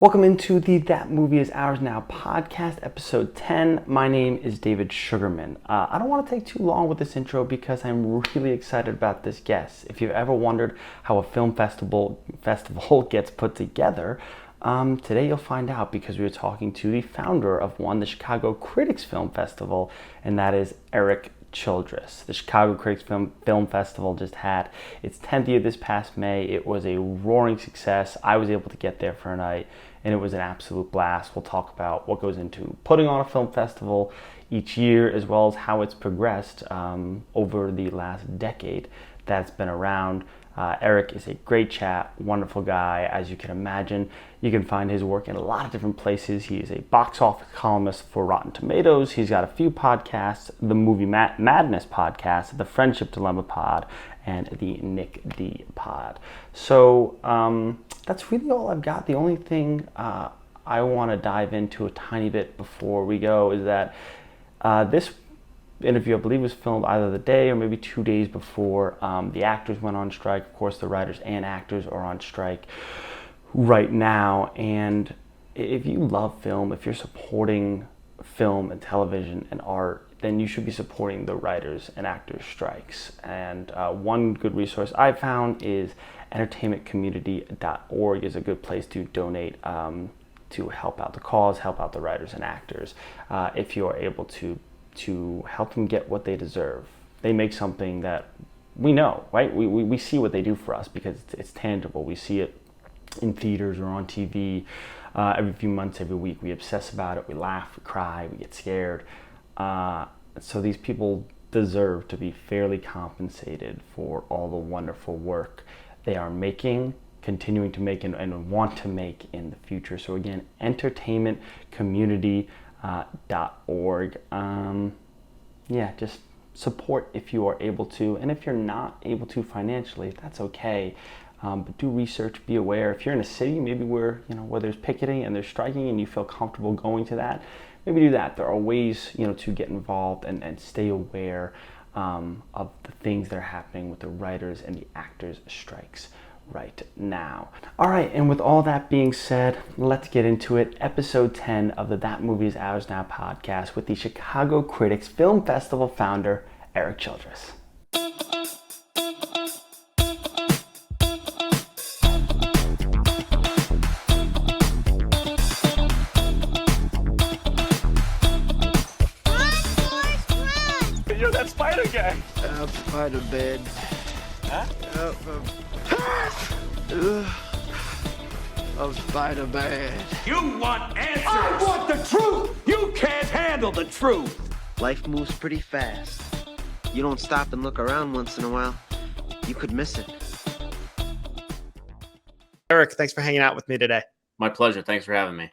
Welcome into the That Movie Is Ours Now podcast, episode 10. My name is David Sugarman. I don't want to take too long with this intro because I'm really excited about this guest. If you've ever wondered how a film festival gets put together, today you'll find out because we are talking to the founder of one, the Chicago Critics Film Festival, and that is Erik Childress. The Chicago Critics Film Festival just had its 10th year this past May. It was a roaring success. I was able to get there for a night, and it was an absolute blast. We'll talk about what goes into putting on a film festival each year, as well as how it's progressed over the last decade that's been around. Erik is a great chat, wonderful guy. As you can imagine, you can find his work in a lot of different places. He is a box office columnist for Rotten Tomatoes. He's got a few podcasts, the Movie Madness podcast, the Friendship Dilemma pod, and the Nick D pod. So that's really all I've got. The only thing I want to dive into a tiny bit before we go is that this interview, I believe, was filmed either the day or maybe 2 days before the actors went on strike. Of course, the writers and actors are on strike right now. And if you love film, if you're supporting film and television and art, then you should be supporting the writers and actors strikes. And one good resource I found is entertainmentcommunity.org is a good place to donate to help out the cause, help out the writers and actors if you are able to help them get what they deserve. They make something that we know, right? We see what they do for us because it's tangible. We see it in theaters or on TV every few months, every week. We obsess about it. We laugh, we cry, we get scared. So these people deserve to be fairly compensated for all the wonderful work they are making, continuing to make, and want to make in the future. So again, entertainmentcommunity.org. Just support if you are able to, and if you're not able to financially, that's okay. But do research, be aware. If you're in a city, maybe where there's picketing and there's striking, and you feel comfortable going to that, maybe do that. There are ways to get involved and stay aware of the things that are happening with the writers and the actors strikes right now. All right, and with all that being said, let's get into it. Episode 10 of the That Movie Is Ours Now podcast with the Chicago Critics Film Festival founder, Erik Childress. You're that spider guy. Spider bed. Huh? Of Spider Bad. You want answers. I want the truth. You can't handle the truth. Life moves pretty fast. You don't stop and look around once in a while, you could miss it. Erik, thanks for hanging out with me today. My pleasure. Thanks for having me.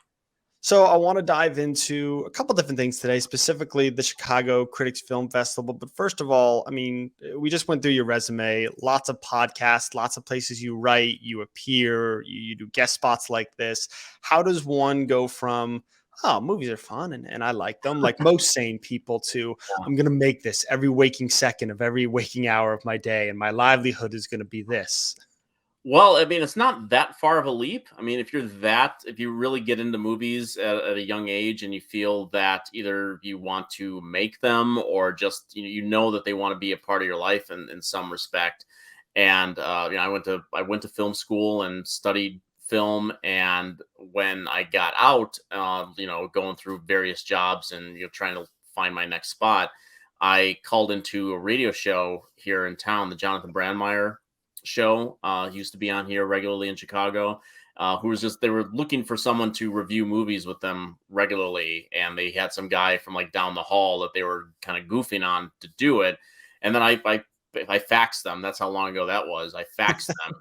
So I want to dive into a couple different things today, specifically the Chicago Critics Film Festival. But first of all, we just went through your resume, lots of podcasts, lots of places you write, you appear, you do guest spots like this. How does one go from, movies are fun and I like them, like most sane people, to I'm going to make this every waking second of every waking hour of my day, and my livelihood is going to be this? Well, it's not that far of a leap. If you really get into movies at a young age and you feel that either you want to make them or just, that they want to be a part of your life in some respect. And, I went to film school and studied film. And when I got out, going through various jobs and, trying to find my next spot, I called into a radio show here in town, the Jonathan Brandmeier show. He used to be on here regularly in Chicago, they were looking for someone to review movies with them regularly, and they had some guy from like down the hall that they were kind of goofing on to do it. And then I faxed them. That's how long ago that was. I faxed them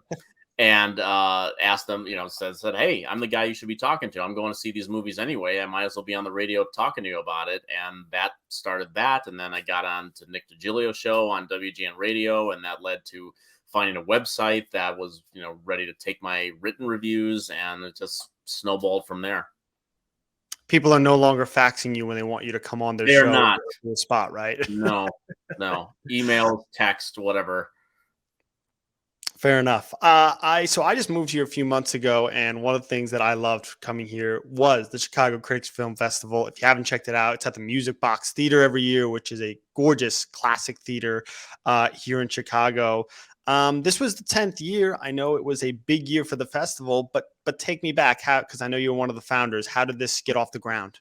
and asked them, said, hey, I'm the guy you should be talking to. I'm going to see these movies anyway. I might as well be on the radio talking to you about it. And that started that. And then I got on to Nick DiGilio's show on WGN Radio, and that led to finding a website that was, ready to take my written reviews, and it just snowballed from there. People are no longer faxing you when they want you to come on their They're show. not. The spot, right? No. Email, text, whatever. Fair enough. I just moved here a few months ago, and one of the things that I loved coming here was the Chicago Critics Film Festival. If you haven't checked it out, it's at the Music Box Theater every year, which is a gorgeous classic theater here in Chicago. This was the 10th year. I know it was a big year for the festival, but take me back, how, because I know you're one of the founders. How did this get off the ground?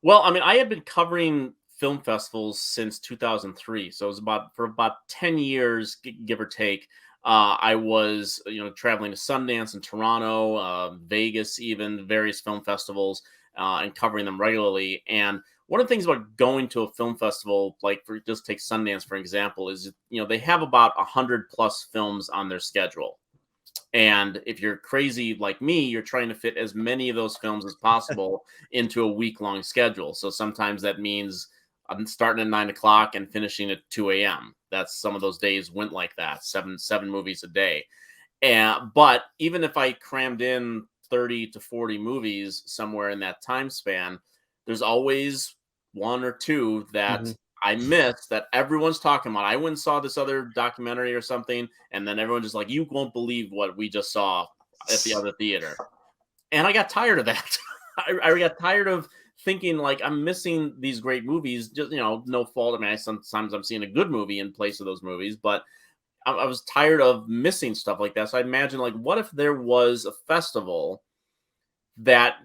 Well, I mean, I had been covering film festivals since 2003, so it was about 10 years, give or take. I was, traveling to Sundance and Toronto, Vegas, even various film festivals, and covering them regularly. And one of the things about going to a film festival, like for just take Sundance for example, is they have about 100+ films on their schedule. And if you're crazy like me, you're trying to fit as many of those films as possible into a week-long schedule. So sometimes that means I'm starting at 9 o'clock and finishing at 2 a.m. That's some of those days went like that, seven movies a day. But even if I crammed in 30 to 40 movies somewhere in that time span, there's always one or two that I missed that everyone's talking about. I went and saw this other documentary or something, and then everyone's just like, you won't believe what we just saw at the other theater. And I got tired of that. I got tired of thinking like I'm missing these great movies. Just, no fault. I mean, sometimes I'm seeing a good movie in place of those movies, but I was tired of missing stuff like that. So I imagine, like, what if there was a festival that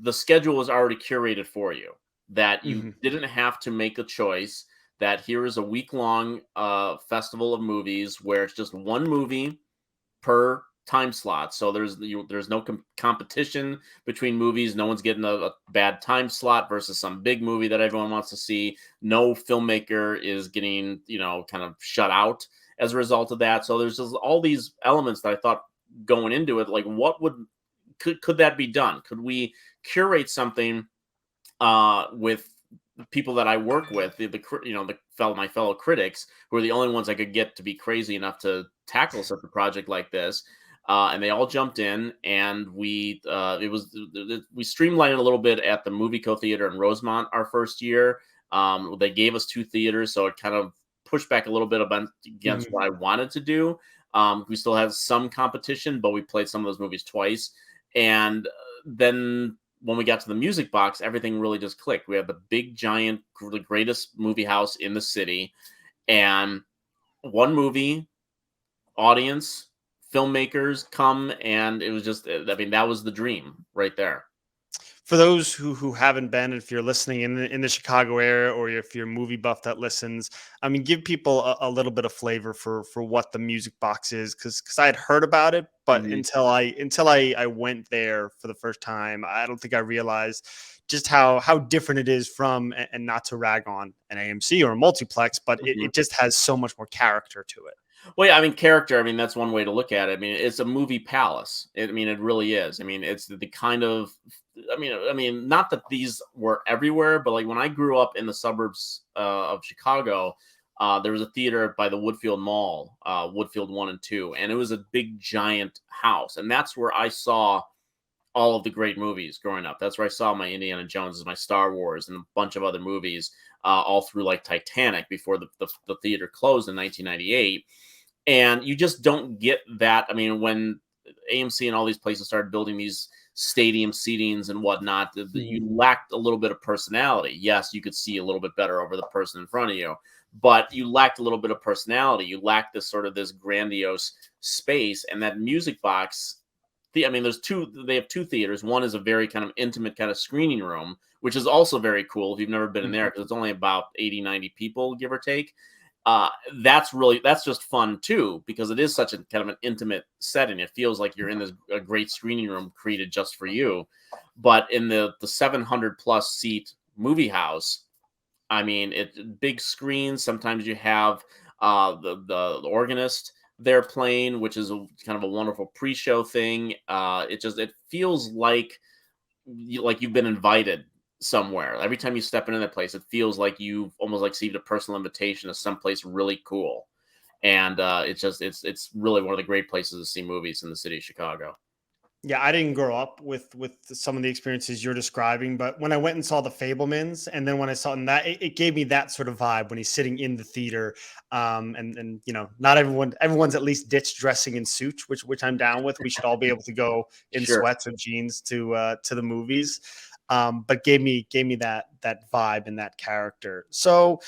the schedule was already curated for you, that you didn't have to make a choice, that here is a week-long festival of movies where it's just one movie per time slot. So there's no competition between movies. No one's getting a bad time slot versus some big movie that everyone wants to see. No filmmaker is getting, kind of shut out as a result of that. So there's just all these elements that I thought going into it, like could that be done? Could we curate something with people that I work with, my fellow critics, who are the only ones I could get to be crazy enough to tackle such a project like this, and they all jumped in, and we streamlined it a little bit at the Movie Co Theater in Rosemont our first year. They gave us 2 theaters, so it kind of pushed back a little bit against what I wanted to do. We still had some competition, but we played some of those movies twice, and then when we got to the Music Box, everything really just clicked. We had the big, giant, the greatest movie house in the city, and one movie, audience, filmmakers come, and it was just, that was the dream right there. For those who haven't been, if you're listening in the Chicago area, or if you're a movie buff that listens, I mean, give people a little bit of flavor for what the Music Box is, because I had heard about it, but until I went there for the first time, I don't think I realized just how different it is from, and not to rag on an AMC or a multiplex, but it just has so much more character to it. Well, yeah, I mean, character, that's one way to look at it. I mean, it's a movie palace. It really is. It's the kind of, not that these were everywhere, but like when I grew up in the suburbs of Chicago, there was a theater by the Woodfield Mall, Woodfield 1 and 2, and it was a big, giant house. And that's where I saw all of the great movies growing up. That's where I saw my Indiana Joneses, my Star Wars, and a bunch of other movies, all through like Titanic before the theater closed in 1998. And you just don't get that. When AMC and all these places started building these stadium seatings and whatnot, you lacked a little bit of personality. Yes, you could see a little bit better over the person in front of you, but you lacked a little bit of personality. You lacked this grandiose space. And that Music Box, they have 2 theaters. One is a very kind of intimate kind of screening room, which is also very cool if you've never been in there, because it's only about 80, 90 people, give or take. That's just fun too, because it is such a kind of an intimate setting. It feels like you're in a great screening room created just for you. But in the 700+ seat movie house, it's big screens. Sometimes you have the organist there playing, which is kind of a wonderful pre-show thing. It feels like you've been invited somewhere. Every time you step into that place, it feels like you've almost received a personal invitation to someplace really cool. And it's really one of the great places to see movies in the city of Chicago. Yeah, I didn't grow up with some of the experiences you're describing, but when I went and saw The Fablemans, and then when I saw that, it gave me that sort of vibe when he's sitting in the theater, and not everyone's at least ditch dressing in suits, which I'm down with. We should all be able to go in Sure. sweats or jeans to the movies, but gave me that vibe and that character. So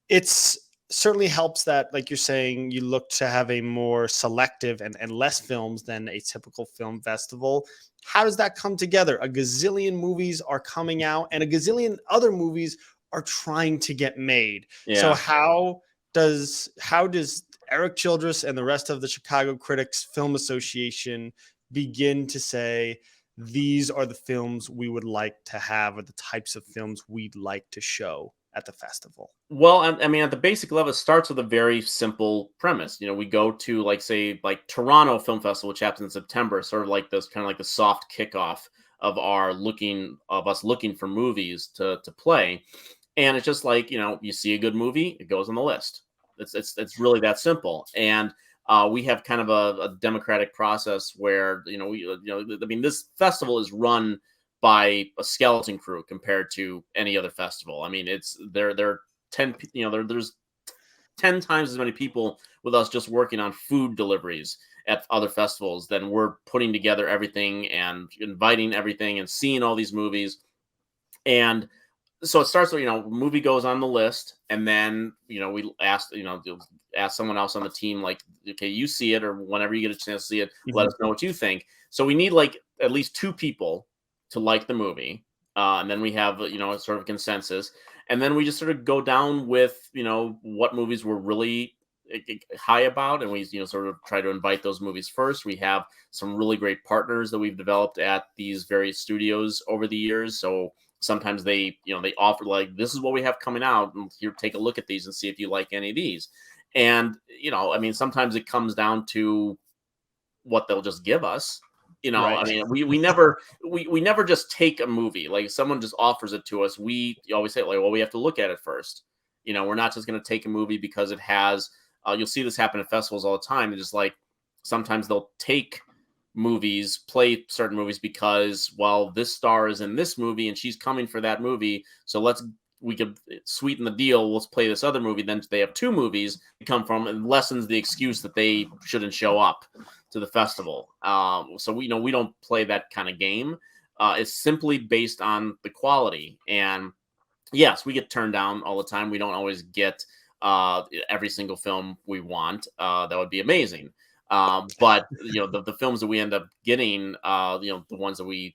it's certainly helps that, like you're saying, you look to have a more selective and less films than a typical film festival. How does that come together? A gazillion movies are coming out, and a gazillion other movies are trying to get made. So Yeah. how does Eric Childress and the rest of the Chicago Critics Film Association begin to say these are the films we would like to have, or the types of films we'd like to show at the festival? Well, I mean, at the basic level, it starts with a very simple premise. We go to, like, say, like Toronto Film Festival, which happens in September, sort of like this, kind of like the soft kickoff of us looking for movies to play. And it's just like, you see a good movie, it goes on the list. It's really that simple. And we have kind of a democratic process where, I mean, this festival is run by a skeleton crew compared to any other festival. I mean, they're 10, there's 10 times as many people with us just working on food deliveries at other festivals than we're putting together everything and inviting everything and seeing all these movies. And so it starts with, movie goes on the list, and then, we ask, ask someone else on the team, like, okay, you see it, or whenever you get a chance to see it, let us know what you think. So we need like at least two people to like the movie. And then we have, a sort of consensus. And then we just sort of go down with, what movies we're really high about. And we, sort of try to invite those movies first. We have some really great partners that we've developed at these various studios over the years. So sometimes they offer, like, this is what we have coming out, and here, take a look at these and see if you like any of these. And, I mean, sometimes it comes down to what they'll just give us. Right. I mean, we never just take a movie. Like, if someone just offers it to us, we always say, like, well, we have to look at it first. We're not just going to take a movie because it has, you'll see this happen at festivals all the time. It's just like, sometimes they'll take movies, play certain movies because, well, this star is in this movie and she's coming for that movie. So we could sweeten the deal. Let's play this other movie. Then they have two movies to come from, and lessens the excuse that they shouldn't show up to the festival. So we don't play that kind of game. It's simply based on the quality. And yes, we get turned down all the time. We don't always get every single film we want. That would be amazing. But the films that we end up getting, the ones that we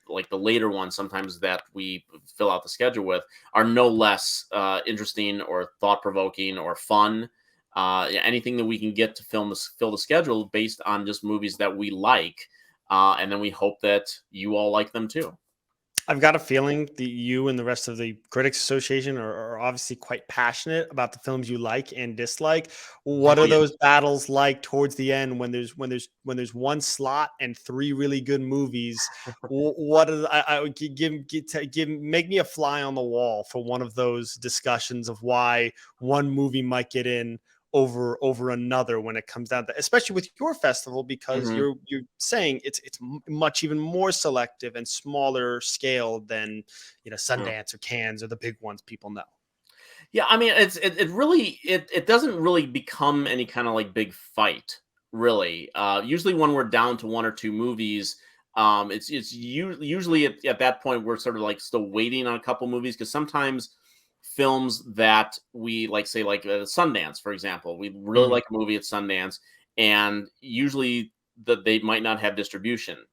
like, the later ones sometimes that we fill out the schedule with, are no less interesting or thought-provoking or fun. Anything that we can get to fill the schedule based on just movies that we like, and then we hope that you all like them too. I've got a feeling that you and the rest of the Critics Association are obviously quite passionate about the films you like and dislike. What Oh, are yeah. those battles like towards the end when there's one slot and three really good movies? What are I would make me a fly on the wall for one of those discussions of why one movie might get in over another when it comes down to, especially with your festival, because Mhm. you're saying it's much even more selective and smaller scale than Sundance or Cannes or the big ones people know. Yeah, I mean, it really it doesn't really become any kind of like big fight, really. Usually when we're down to one or two movies, usually at that point we're sort of like still waiting on a couple movies, because sometimes films that we like, say like Sundance, for example, we really Mhm. like a movie at Sundance, and usually that they might not have distribution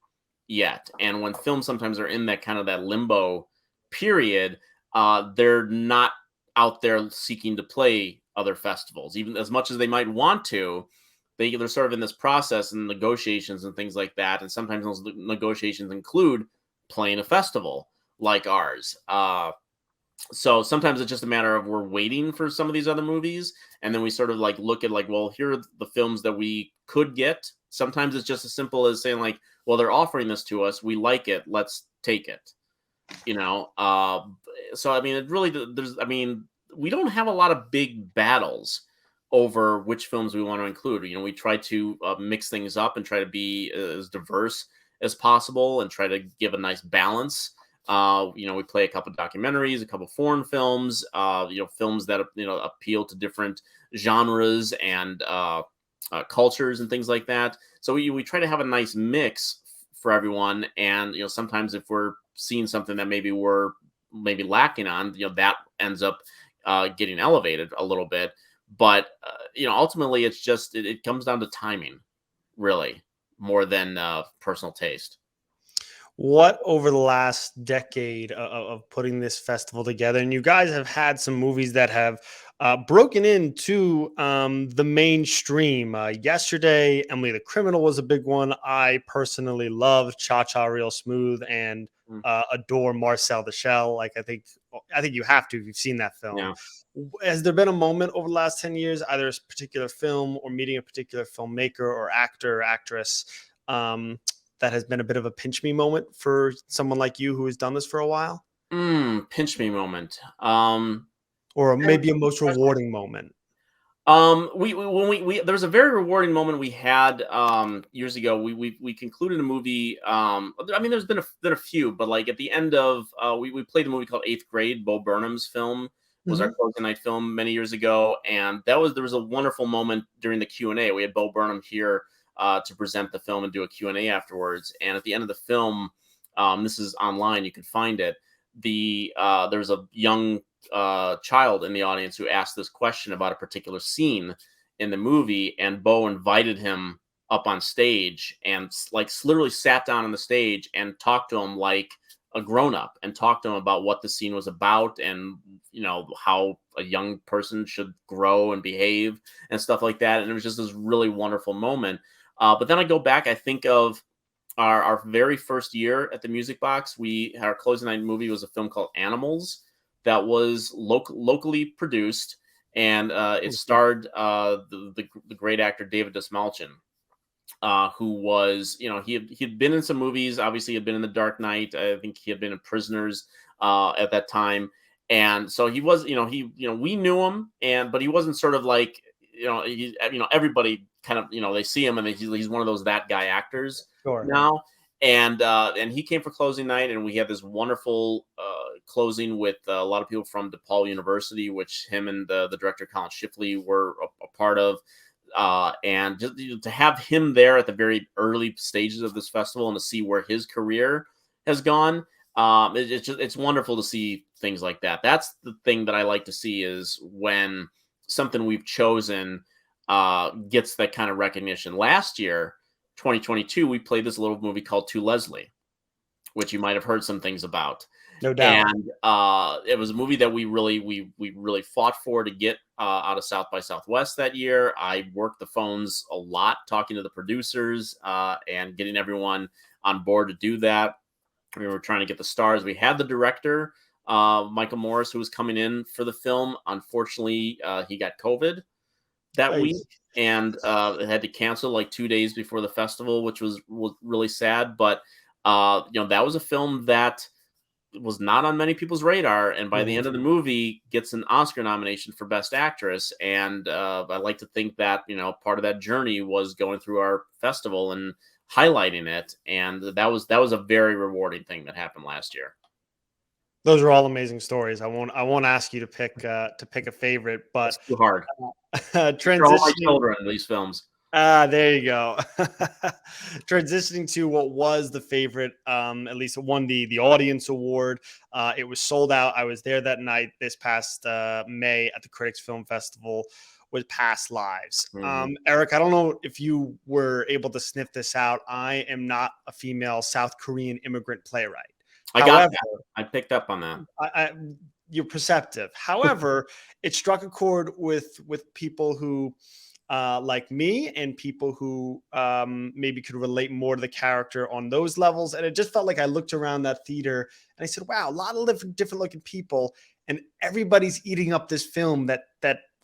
yet. And when films sometimes are in that kind of that limbo period, they're not out there seeking to play other festivals, even as much as they might want to. They're sort of in this process and negotiations and things like that. And sometimes those negotiations include playing a festival like ours. So sometimes it's just a matter of we're waiting for some of these other movies, and then we sort of like look at, like, well, here are the films that we could get. Sometimes it's just as simple as saying, like, well, they're offering this to us, we like it, let's take it. So I mean, it really, I mean, we don't have a lot of big battles over which films we want to include. We try to mix things up and try to be as diverse as possible and try to give a nice balance. We play a couple documentaries, a couple foreign films, films that appeal to different genres and cultures and things like that. So we try to have a nice mix for everyone. And sometimes if we're seeing something that maybe we're lacking on, that ends up getting elevated a little bit. But ultimately, it's just it comes down to timing, really, more than personal taste. What over the last decade of putting this festival together, and you guys have had some movies that have broken into the mainstream. Yesterday, Emily the Criminal was a big one. I personally love Cha Cha Real Smooth and adore Marcel the Shell. Like I think you have to if you've seen that film. Yeah. Has there been a moment over the last 10 years, either a particular film or meeting a particular filmmaker or actor or actress, that has been a bit of a pinch me moment for someone like you who has done this for a while? Pinch me moment. Or maybe a most rewarding moment? There was a very rewarding moment we had years ago. We concluded a movie. There's been a few, but like at the end of we played a movie called Eighth Grade. Bo Burnham's film was our closing night film many years ago, and there was a wonderful moment during the Q&A. We had Bo Burnham here to present the film and do a Q&A afterwards. And at the end of the film, this is online, you can find it. There's a young child in the audience who asked this question about a particular scene in the movie, and Bo invited him up on stage and literally sat down on the stage and talked to him like a grown-up and talked to him about what the scene was about and how a young person should grow and behave and stuff like that. And it was just this really wonderful moment. But then I go back, I think of our very first year at the Music Box. Our closing night movie was a film called Animals that was locally produced, and it starred the great actor David Desmalchin, who was, he'd been in some movies. Obviously, he had been in The Dark Knight. I think he had been in Prisoners at that time, and so he was, we knew him, but he wasn't sort of like, everybody kind of, they see him and he's one of those that guy actors now. And he came for closing night, and we had this wonderful closing with a lot of people from DePaul University, which him and the director Colin Shifley were a part of. And just to have him there at the very early stages of this festival and to see where his career has gone, it's wonderful to see things like that. That's the thing that I like to see, is when something we've chosen gets that kind of recognition. Last year, 2022, we played this little movie called To Leslie, which you might have heard some things about. No doubt. And it was a movie that we really fought for to get out of South by Southwest that year. I worked the phones a lot, talking to the producers and getting everyone on board to do that. We were trying to get the stars. We had the director, Michael Morris, who was coming in for the film. Unfortunately, he got COVID that week and had to cancel like 2 days before the festival, which was really sad. But that was a film that was not on many people's radar, and by the end of the movie gets an Oscar nomination for Best Actress. And I like to think that part of that journey was going through our festival and highlighting it, and that was a very rewarding thing that happened last year. Those are all amazing stories. I won't ask you to pick a favorite, but it's too hard. Transitioning all my children in these films. There you go. Transitioning to what was the favorite, at least it won the audience award. It was sold out. I was there that night this past May at the Critics Film Festival with Past Lives. Erik, I don't know if you were able to sniff this out. I am not a female South Korean immigrant playwright. However, I picked up on that. You're perceptive. However, it struck a chord with people who like me and people who maybe could relate more to the character on those levels. And it just felt like I looked around that theater and I said, wow, a lot of different looking people, and everybody's eating up this film that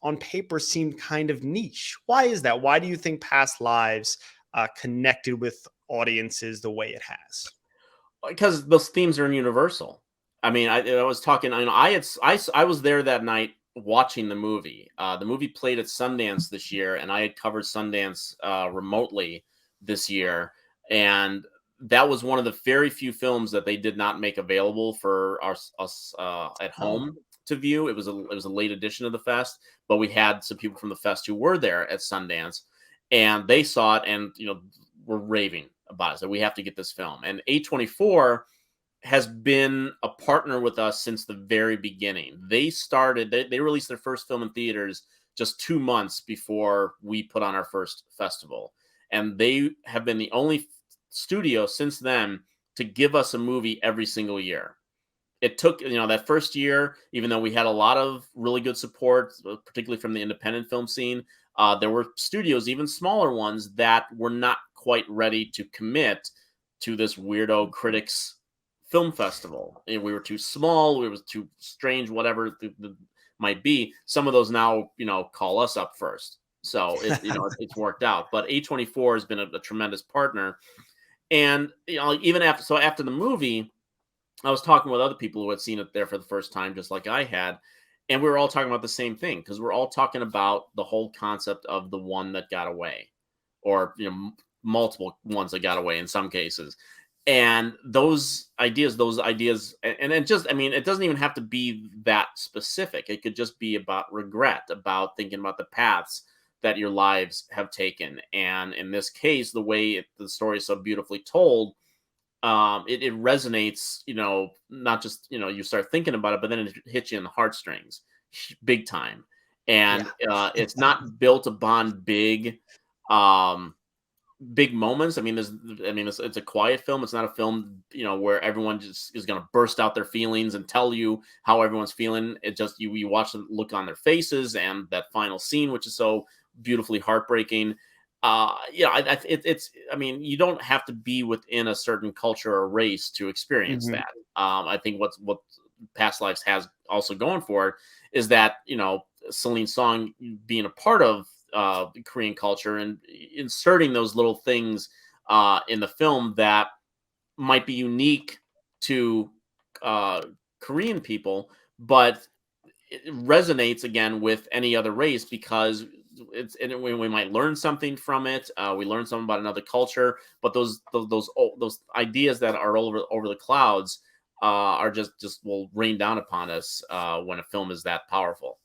on paper seemed kind of niche. Why is that? Why do you think Past Lives connected with audiences the way it has? Because those themes are universal. I mean, I was talking, I was there that night watching the movie. The movie played at Sundance this year, and I had covered Sundance remotely this year. And that was one of the very few films that they did not make available for us at home to view. It was a late edition of the fest, but we had some people from the fest who were there at Sundance, and they saw it and were raving about it. So we have to get this film. And A24 has been a partner with us since the very beginning. They released their first film in theaters just 2 months before we put on our first festival. And they have been the only studio since then to give us a movie every single year. It took, that first year, even though we had a lot of really good support, particularly from the independent film scene, there were studios, even smaller ones, that were not quite ready to commit to this weirdo critics film festival. We were too small, we were too strange, whatever it might be. Some of those now, call us up first. So it's worked out. But A24 has been a tremendous partner. And even after the movie, I was talking with other people who had seen it there for the first time, just like I had, and we were all talking about the same thing, because we're all talking about the whole concept of the one that got away, or multiple ones that got away in some cases. And those ideas, and it just, it doesn't even have to be that specific. It could just be about regret, about thinking about the paths that your lives have taken. And in this case, the way the story is so beautifully told, it resonates, not just, you start thinking about it, but then it hits you in the heartstrings big time. And it's not built upon big moments. It's a quiet film. It's not a film, where everyone just is going to burst out their feelings and tell you how everyone's feeling. It just, you watch the look on their faces and that final scene, which is so beautifully heartbreaking. You don't have to be within a certain culture or race to experience that. I think what Past Lives has also going for it is that, Celine Song being a part of Korean culture and inserting those little things in the film that might be unique to Korean people, but it resonates again with any other race, because we might learn something from it. We learn something about another culture, but those ideas that are over the clouds are just will rain down upon us when a film is that powerful.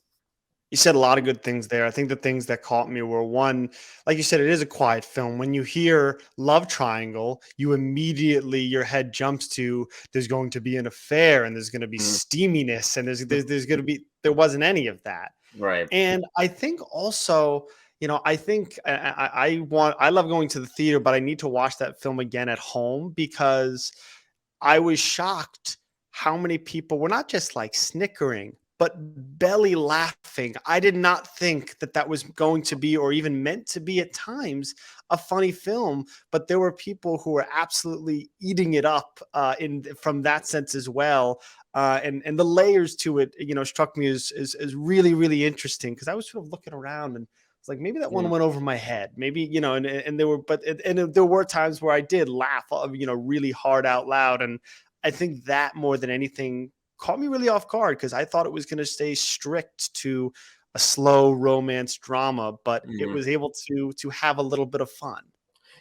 You said a lot of good things there. I think the things that caught me were, one, like you said, it is a quiet film. When you hear love triangle, you immediately, your head jumps to, there's going to be an affair and there's going to be steaminess, and there's going to be, there wasn't any of that. Right. And I think also, I think I love going to the theater, but I need to watch that film again at home, because I was shocked how many people were not just like snickering, but belly laughing. I did not think that was going to be, or even meant to be at times, a funny film, but there were people who were absolutely eating it up from that sense as well. And the layers to it, struck me as really, really interesting, because I was sort of looking around and it's like, maybe that one went over my head, maybe, and there were, there were times where I did laugh, really hard out loud. And I think that more than anything caught me really off guard, because I thought it was going to stay strict to a slow romance drama, but it was able to have a little bit of fun.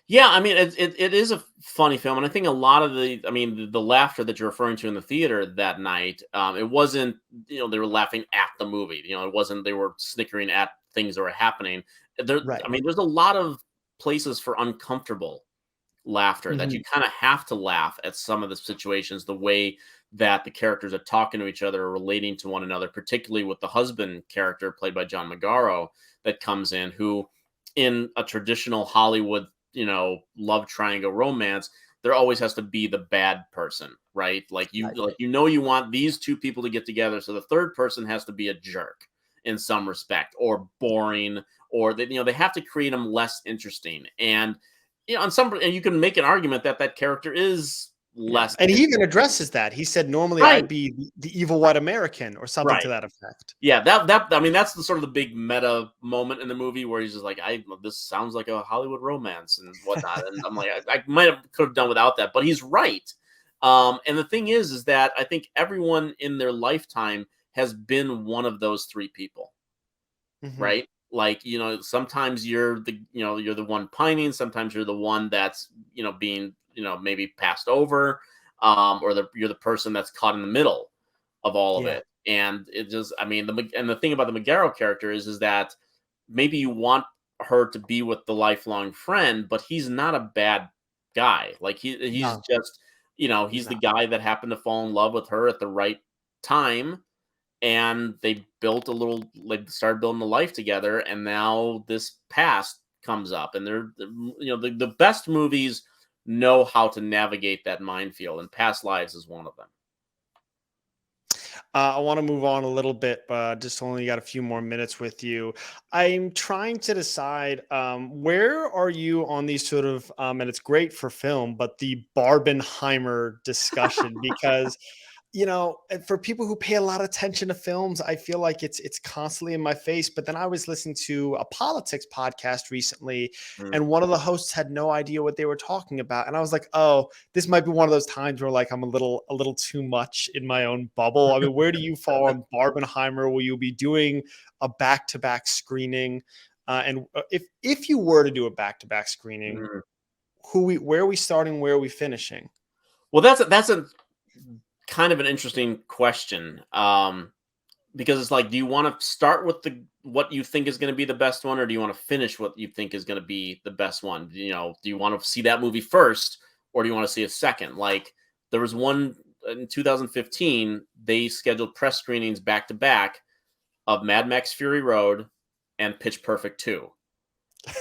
Yeah, it is a funny film, and I think a lot of the laughter that you're referring to in the theater that night, it wasn't, they were laughing at the movie. It wasn't they were snickering at things that were happening. Right. There's a lot of places for uncomfortable laughter that you kind of have to laugh at some of the situations, the way that the characters are talking to each other or relating to one another, particularly with the husband character played by John Magaro that comes in, who in a traditional Hollywood, love triangle romance, there always has to be the bad person, right? You want these two people to get together, so the third person has to be a jerk in some respect, or boring, or they have to create them less interesting. And and you can make an argument that character is less. And he even addresses that. He said, normally I'd be the evil white American, or something to that effect. Yeah, that's the sort of the big meta moment in the movie where he's just like, this sounds like a Hollywood romance and whatnot. And I'm like, I could have done without that, but he's right. And the thing is that I think everyone in their lifetime has been one of those three people, right? Sometimes you're the one pining, sometimes you're the one that's, being maybe passed over, or you're the person that's caught in the middle of all of Yeah. it. And it just, I mean, the thing about the Megaro character is that maybe you want her to be with the lifelong friend, but he's not a bad guy. Like he's No, just, he's he's the not. guy that happened to fall in love with her at the right time, and they started building a life together, and now this past comes up, and the best movies know how to navigate that minefield, and Past Lives is one of them. I want to move on a little bit, but just only got a few more minutes with you. I'm trying to decide where are you on these sort of, and it's great for film, but the Barbenheimer discussion, because for people who pay a lot of attention to films, I feel like it's constantly in my face. But then I was listening to a politics podcast recently, Mm. and one of the hosts had no idea what they were talking about, and I was like, oh, this might be one of those times where like I'm a little too much in my own bubble. I mean, where do you fall on Barbenheimer? Will you be doing a back-to-back screening? And if you were to do a back-to-back screening, Mm. where are we starting? Where are we finishing? Well, that's a kind of an interesting question, because it's like, do you want to start with what you think is going to be the best one, or do you want to finish what you think is going to be the best one? Do you want to see that movie first, or do you want to see a second? Like, there was one in 2015, they scheduled press screenings back to back of Mad Max Fury Road and Pitch Perfect 2.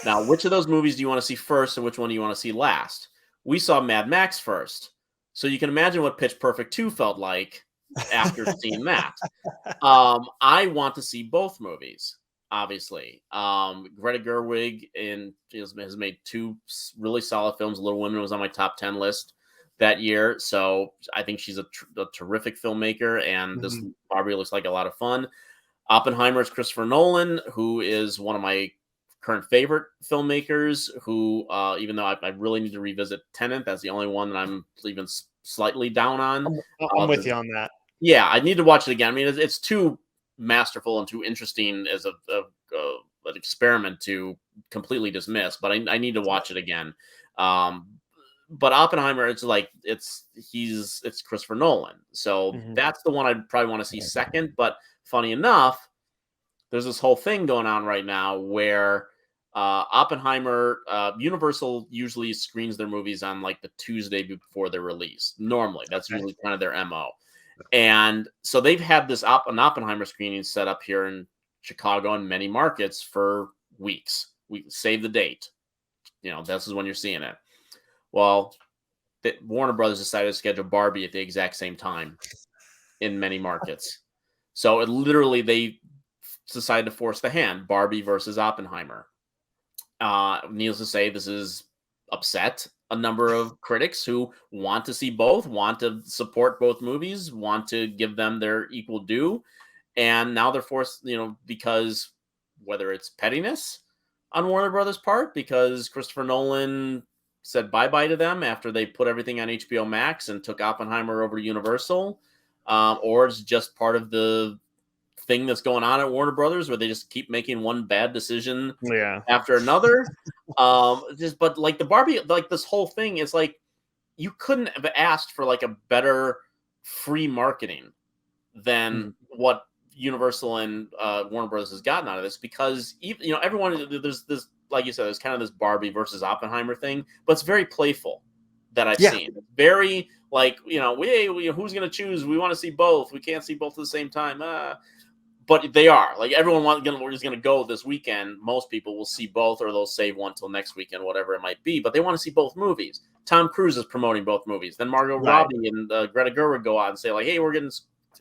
Now, which of those movies do you want to see first, and which one do you want to see last? We saw Mad Max first, so you can imagine what Pitch Perfect 2 felt like after seeing that. I want to see both movies, obviously. Greta Gerwig has made two really solid films. Little Women was on my top 10 list that year, so I think she's a terrific filmmaker, and this Barbie looks like a lot of fun. Oppenheimer is Christopher Nolan, who is one of my current favorite filmmakers, who, even though I really need to revisit Tenet, that's the only one that I'm even slightly down on. I'm with you on that. Yeah, I need to watch it again. I mean, it's too masterful and too interesting as an experiment to completely dismiss, but I need to watch it again. But Oppenheimer, it's Christopher Nolan. So that's the one I'd probably want to see second. But funny enough, there's this whole thing going on right now where Oppenheimer, Universal usually screens their movies on like the Tuesday before they're released. Normally, that's usually kind of their MO. And so they've had an Oppenheimer screening set up here in Chicago and many markets for weeks. We save the date. This is when you're seeing it. Well, Warner Brothers decided to schedule Barbie at the exact same time in many markets. So they decided to force the hand, Barbie versus Oppenheimer. Needless to say, this is upset a number of critics who want to see both, want to support both movies, want to give them their equal due. And now they're forced, because whether it's pettiness on Warner Brothers' part, because Christopher Nolan said bye-bye to them after they put everything on HBO Max and took Oppenheimer over to Universal, or it's just part of the thing that's going on at Warner Brothers where they just keep making one bad decision after another. But like the Barbie, like this whole thing is like, you couldn't have asked for like a better free marketing than what Universal and Warner Brothers has gotten out of this, because everyone, there's this, like you said, there's kind of this Barbie versus Oppenheimer thing, but it's very playful that I've seen. It's very like, who's going to choose? We want to see both. We can't see both at the same time. But they are like, everyone is going to go this weekend. Most people will see both, or they'll save one till next weekend, whatever it might be. But they want to see both movies. Tom Cruise is promoting both movies. Then Margot Robbie and Greta Gerwig go out and say like, hey, we're getting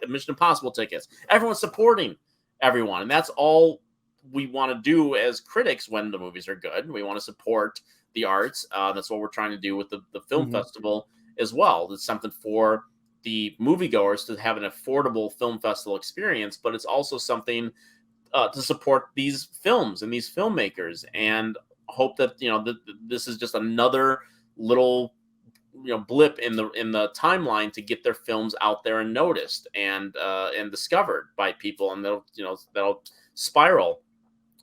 Mission Impossible tickets. Everyone's supporting everyone, and that's all we want to do as critics when the movies are good. We want to support the arts. That's what we're trying to do with the film festival as well. It's something for the moviegoers to have an affordable film festival experience, but it's also something to support these films and these filmmakers, and hope that this is just another little blip in the timeline to get their films out there and noticed and discovered by people, and that'll spiral.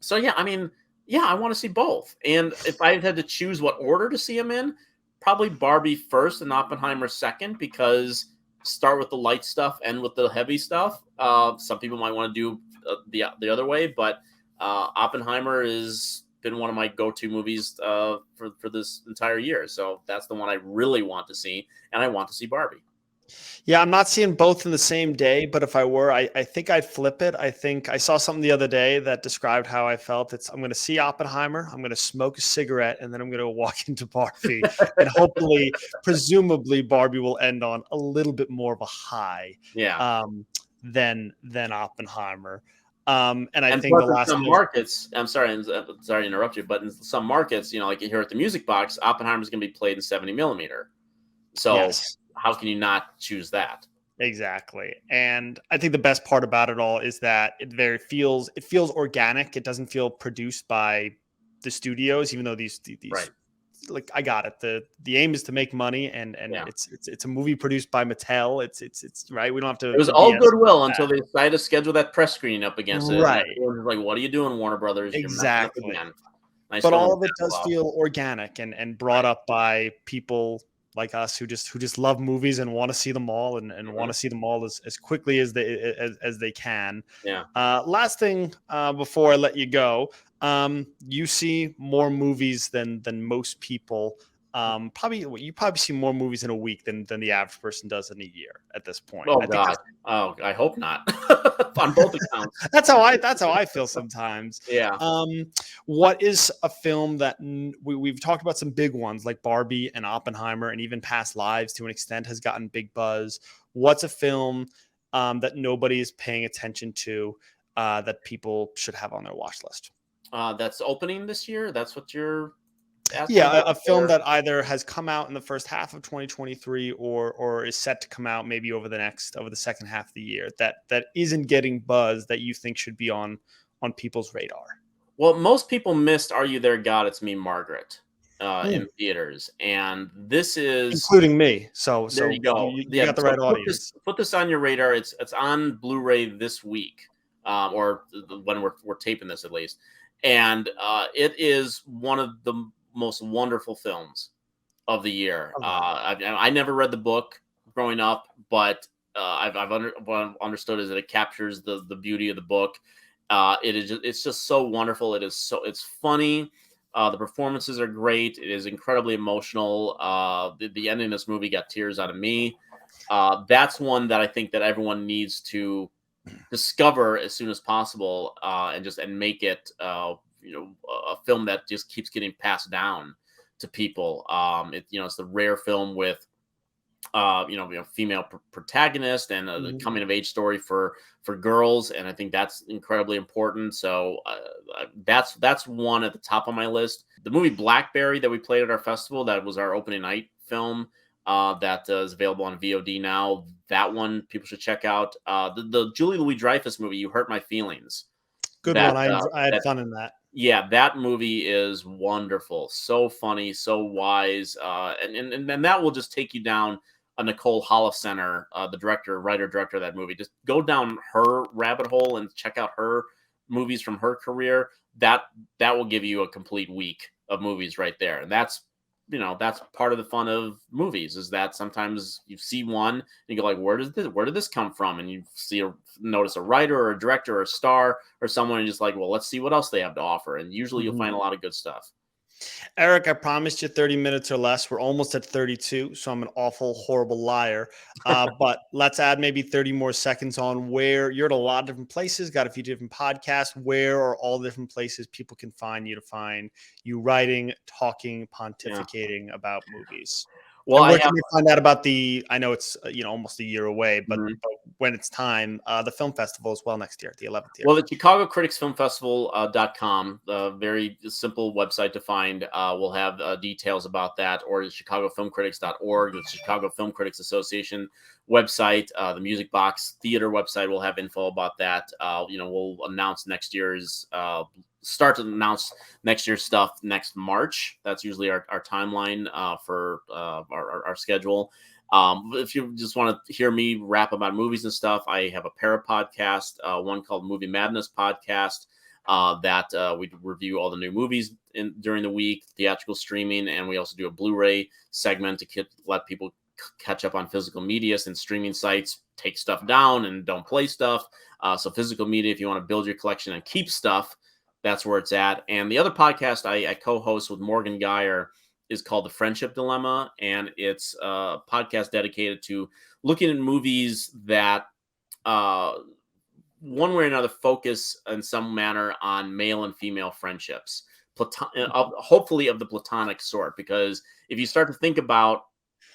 So I want to see both. And if I had to choose what order to see them in, probably Barbie first and Oppenheimer second, because start with the light stuff, end with the heavy stuff. Some people might want to do the other way, but Oppenheimer has been one of my go-to movies for this entire year. So that's the one I really want to see, and I want to see Barbie. Yeah, I'm not seeing both in the same day, but if I were, I think I'd flip it. I think I saw something the other day that described how I felt. I'm going to see Oppenheimer, I'm going to smoke a cigarette, and then I'm going to walk into Barbie. And hopefully, presumably, Barbie will end on a little bit more of a high than Oppenheimer. And I think the last some markets, I'm sorry to interrupt you, but in some markets, like here at the Music Box, Oppenheimer is going to be played in 70 millimeter. So yes. How can you not choose that? Exactly. And I think the best part about it all is that it feels organic. It doesn't feel produced by the studios, even though these right. Like, I got it. The aim is to make money, and it's a movie produced by Mattel. It's right. We don't have to. It was all goodwill until they decided to schedule that press screening up against it. Right. It was like, what are you doing, Warner Brothers? Exactly. You're messing up again. Nice, but all of it does feel organic and brought up by people like us who just love movies and want to see them all and want to see them all as quickly as they can. Yeah. Last thing before I let you go, you see more movies than most people. You probably see more movies in a week than the average person does in a year at this point. Oh, God. I hope not. On both accounts. That's how I feel sometimes. Yeah. What is a film that we've talked about some big ones like Barbie and Oppenheimer, and even Past Lives to an extent has gotten big buzz. What's a film that nobody is paying attention to that people should have on their watch list? That's opening this year. That's what you're asking. Yeah, a film that either has come out in the first half of 2023 or is set to come out maybe over the second half of the year that isn't getting buzz that you think should be on people's radar. Well, most people missed Are You There, God? It's Me, Margaret in theaters, and this is including me. So there you go. You got the right audience. Put this on your radar. It's on Blu-ray this week, or when we're taping this at least, and it is one of the most wonderful films of the year. I never read the book growing up, but what I've understood is that it captures the beauty of the book. It's just so wonderful. It's funny. The performances are great. It is incredibly emotional. The ending of this movie got tears out of me. That's one that I think that everyone needs to discover as soon as possible, and make it a film that just keeps getting passed down to people. It's the rare film with female protagonist and a coming of age story for girls, and I think that's incredibly important. So that's one at the top of my list. The movie Blackberry that we played at our festival, that was our opening night film, that is available on VOD now. That one people should check out. The Julie Louis-Dreyfus movie, You Hurt My Feelings. Good one. I had fun in that. Yeah, that movie is wonderful. So funny, so wise. And that will just take you down a Nicole Holofcener, the writer-director of that movie. Just go down her rabbit hole and check out her movies from her career. That will give you a complete week of movies right there. And that's part of the fun of movies, is that sometimes you see one and you go like, where did this come from? And you notice a writer or a director or a star or someone, and just like, well, let's see what else they have to offer. And usually you'll find a lot of good stuff. Erik, I promised you 30 minutes or less. We're almost at 32, so I'm an awful, horrible liar. But let's add maybe 30 more seconds on where you're at a lot of different places, got a few different podcasts. Where are all the different places people can find you writing, talking, pontificating about movies? Well, where can we find out about I know it's almost a year away, but when it's time, the film festival as well next year, the 11th year. Well, the Chicago Critics Film Festival.com, a very simple website to find. We'll have details about that, or the ChicagoFilmCritics.org, the Chicago Film Critics Association website, the Music Box Theater website will have info about that. We'll announce start to announce next year's stuff next March. That's usually our timeline for our schedule. If you just want to hear me rap about movies and stuff, I have a pair of podcasts, one called Movie Madness Podcast, we review all the new movies during the week, theatrical streaming, and we also do a Blu-ray segment to let people catch up on physical media, since streaming sites take stuff down and don't play stuff. So physical media, if you want to build your collection and keep stuff, that's where it's at. And the other podcast I co-host with Morgan Geyer is called The Friendship Dilemma, and it's a podcast dedicated to looking at movies that one way or another focus in some manner on male and female friendships, hopefully of the platonic sort, because if you start to think about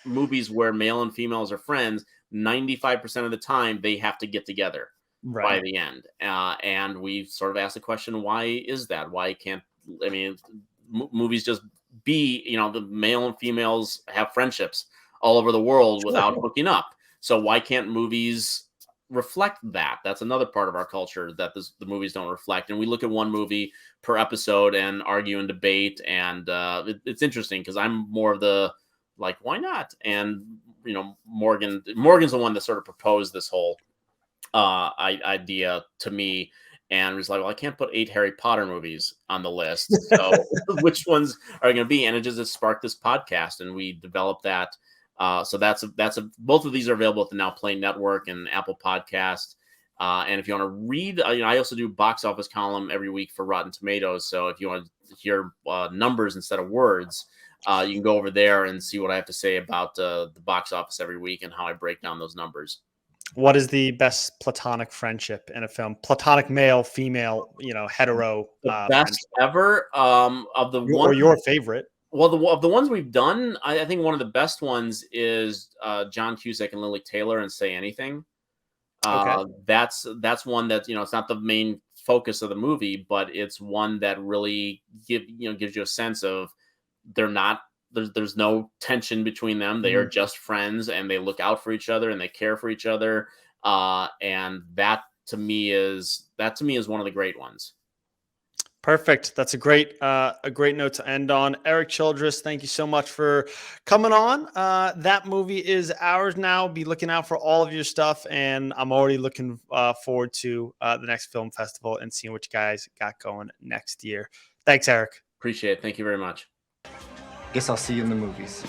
movies where male and females are friends, 95% of the time they have to get together by the end. And we sort of asked the question, why is that? Why can't, movies just be, the male and females have friendships all over the world without hooking up? So why can't movies reflect that? That's another part of our culture that the movies don't reflect. And we look at one movie per episode and argue and debate. And it's interesting because I'm more of the, like, why not? And, Morgan's the one that sort of proposed this whole idea to me, and was like, well, I can't put 8 Harry Potter movies on the list. So which ones are going to be? And it just sparked this podcast, and we developed that. So both of these are available at the Now Play Network and Apple Podcast. And if you want to read, I also do box office column every week for Rotten Tomatoes. So if you want to hear numbers instead of words, you can go over there and see what I have to say about the box office every week and how I break down those numbers. What is the best platonic friendship in a film? Platonic male, female, hetero. The best ever of the one, or your favorite? Well, of the ones we've done, I think one of the best ones is John Cusack and Lily Taylor and Say Anything. Okay. That's one that, it's not the main focus of the movie, but it's one that really gives you a sense of there's no tension between them. They are just friends, and they look out for each other, and they care for each other. And that to me is one of the great ones. Perfect. That's a great note to end on. Erik Childress, thank you so much for coming on. That movie is ours now. Be looking out for all of your stuff, and I'm already looking forward to the next film festival and seeing what you guys got going next year. Thanks, Erik. Appreciate it. Thank you very much. Guess I'll see you in the movies.